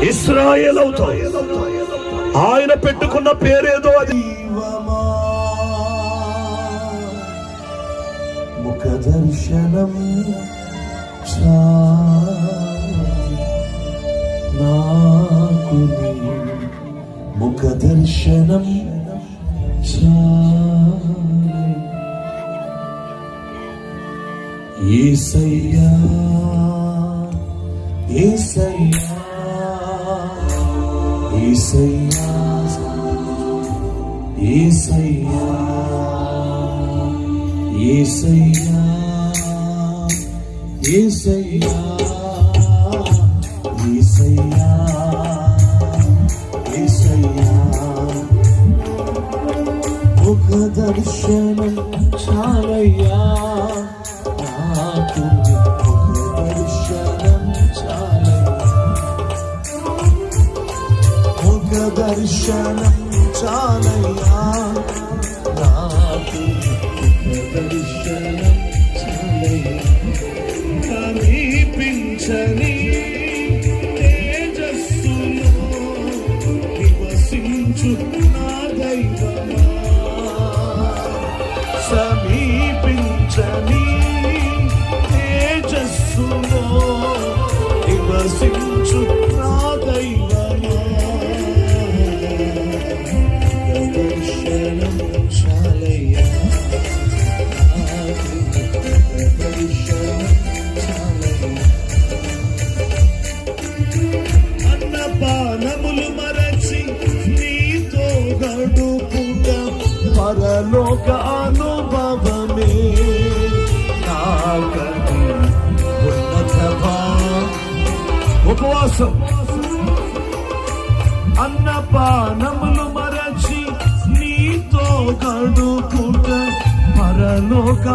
ఇశ్రాయేలు అవుతావు. ఆయన పెట్టుకున్న పేరేదో అది. ముఖ దర్శనం నాకు, ముఖ దర్శనం యేసయ్యా యేసయ్యా యేసయ్యా యేసయ్యా యేసయ్యా యేసయ్యా యేసయ్యా యేసయ్యా ముఖ దర్శనం చాలయ్యా నాకు, ముఖ దర్శనం చాలయ్యా, ముఖ దర్శనం చాలయ్యా నాకు, ముఖ దర్శనం చాలయ్యా. సమీపించని తేజస్సులో నివసించు నా దైవమా, సమీపించని తేజస్సులో నివసించు నా దైవమా, దర్శనం చాలయ్యా దర్శనం చాలయ్యా. అన్నపానములు మరచి నీతో గడుపుట పరలోక అనుభవమే నాకది ఉన్నత ఉపవాసం. అన్నపానములు మరచి నీతో గడుపుట పరలోక